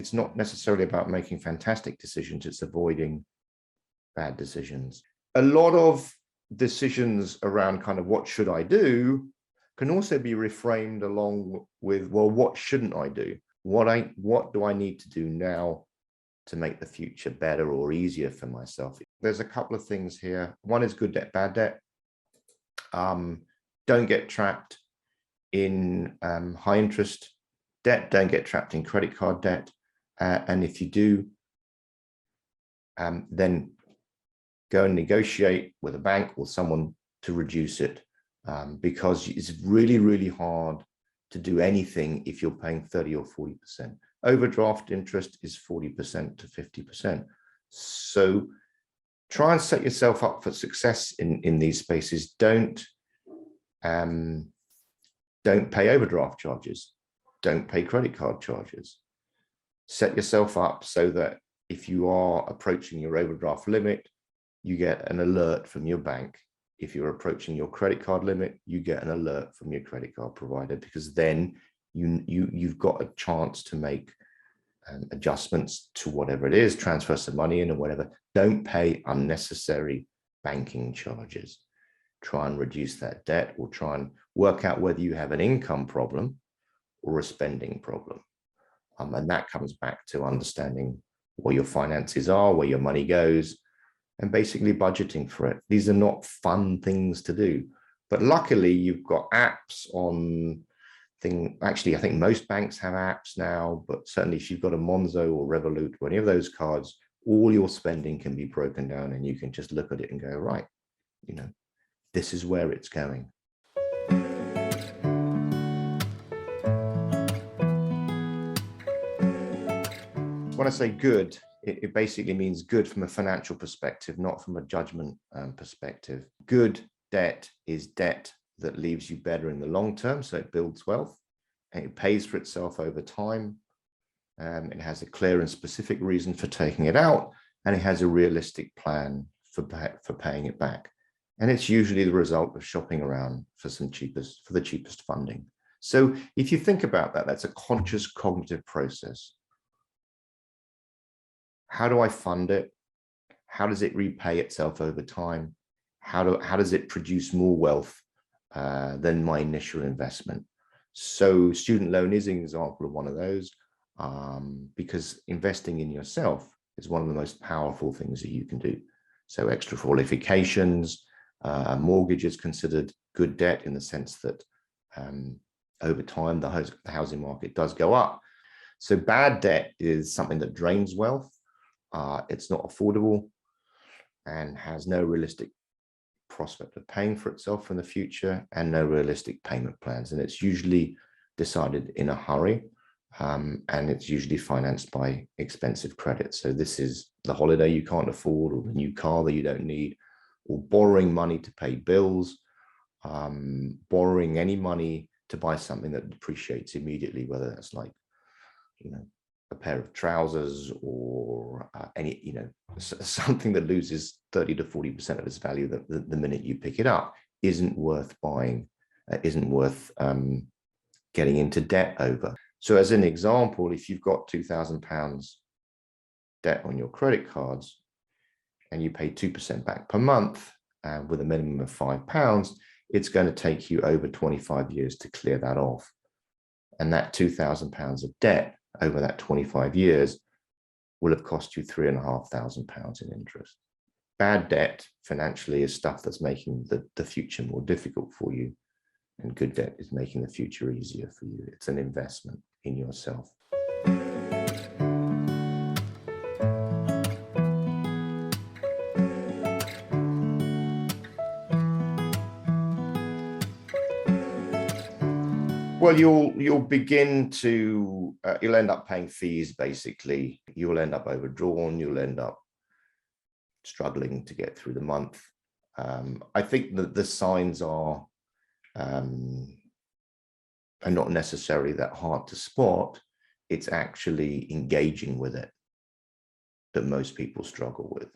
It's not necessarily about making fantastic decisions, it's avoiding bad decisions. A lot of decisions around kind of what should I do can also be reframed along with, well, what shouldn't I do? What do I need to do now to make the future better or easier for myself? There's a couple of things here. One is good debt, bad debt. Don't get trapped in high interest debt. Don't get trapped in credit card debt. And if you do, then go and negotiate with a bank or someone to reduce it, because it's really, really hard to do anything if you're paying 30 or 40%. Overdraft interest is 40% to 50%. So try and set yourself up for success in these spaces. Don't pay overdraft charges. Don't pay credit card charges. Set yourself up so that if you are approaching your overdraft limit, you get an alert from your bank. If you're approaching your credit card limit, you get an alert from your credit card provider, because then you've got a chance to make adjustments to whatever it is, transfer some money in or whatever. Don't pay unnecessary banking charges. Try and reduce that debt, or try and work out whether you have an income problem or a spending problem. And that comes back to understanding what your finances are, where your money goes, and basically budgeting for it. These are not fun things to do, but luckily you've got apps on thing. Actually, I think most banks have apps now, but certainly if you've got a Monzo or Revolut or any of those cards, all your spending can be broken down and you can just look at it and go, right, this is where it's going. When I say good, it basically means good from a financial perspective, not from a judgment perspective. Good debt is debt that leaves you better in the long term, so it builds wealth and it pays for itself over time. It has a clear and specific reason for taking it out, and it has a realistic plan for paying it back. And it's usually the result of shopping around for the cheapest funding. So if you think about that, that's a conscious cognitive process. How do I fund it? How does it repay itself over time? How does it produce more wealth than my initial investment? So student loan is an example of one of those, because investing in yourself is one of the most powerful things that you can do. So extra qualifications, mortgage is considered good debt in the sense that over time the housing market does go up. So bad debt is something that drains wealth. It's not affordable and has no realistic prospect of paying for itself in the future, and no realistic payment plans. And it's usually decided in a hurry, and it's usually financed by expensive credit. So this is the holiday you can't afford, or the new car that you don't need, or borrowing money to pay bills, borrowing any money to buy something that depreciates immediately, whether that's like, a pair of trousers or something that loses 30 to 40% of its value the minute you pick it up, isn't worth buying, isn't worth getting into debt over. So as an example, if you've got £2,000 debt on your credit cards and you pay 2% back per month with a minimum of £5, it's going to take you over 25 years to clear that off. And that £2,000 of debt over that 25 years will have cost you £3,500 in interest. Bad debt financially is stuff that's making the future more difficult for you, and good debt is making the future easier for you. It's an investment in yourself. Well, you'll begin to, you'll end up paying fees, basically. You'll end up overdrawn, you'll end up struggling to get through the month. I think that the signs are not necessarily that hard to spot. It's actually engaging with it that most people struggle with,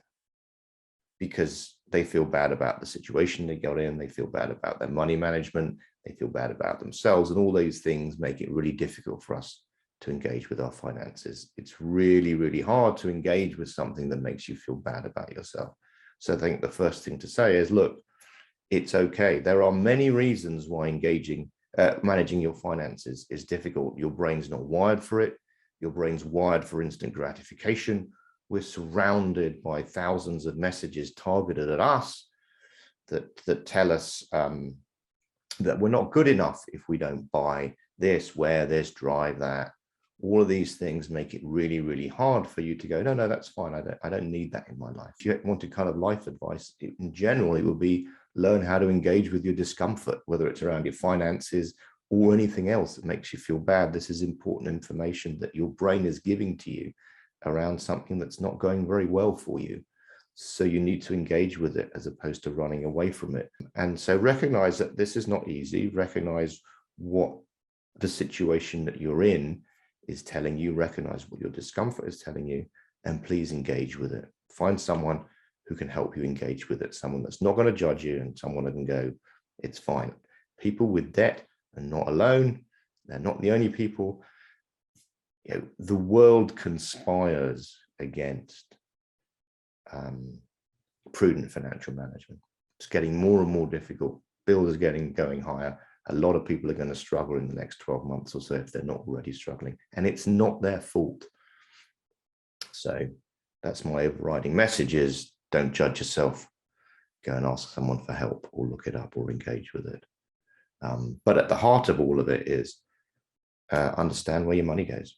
because they feel bad about the situation they got in, they feel bad about their money management, they feel bad about themselves, and all those things make it really difficult for us to engage with our finances. It's really, really hard to engage with something that makes you feel bad about yourself. So I think the first thing to say is, look, it's okay. There are many reasons why managing your finances is difficult. Your brain's not wired for it. Your brain's wired for instant gratification. We're surrounded by thousands of messages targeted at us that tell us that we're not good enough if we don't buy this, wear this, drive that. All of these things make it really, really hard for you to go, no, that's fine. I don't need that in my life. If you want to kind of life advice, in general, it would be learn how to engage with your discomfort, whether it's around your finances or anything else that makes you feel bad. This is important information that your brain is giving to you around something that's not going very well for you. So you need to engage with it as opposed to running away from it. And so recognize that this is not easy. Recognize what the situation that you're in is telling you, recognize what your discomfort is telling you, and please engage with it. Find someone who can help you engage with it, someone that's not going to judge you and someone that can go, it's fine. People with debt are not alone. They're not the only people. You know, the world conspires against prudent financial management. It's getting more and more difficult. Bills are going higher. A lot of people are going to struggle in the next 12 months or so if they're not already struggling, and it's not their fault. So that's my overriding message is, don't judge yourself. Go and ask someone for help or look it up or engage with it. But at the heart of all of it is understand where your money goes.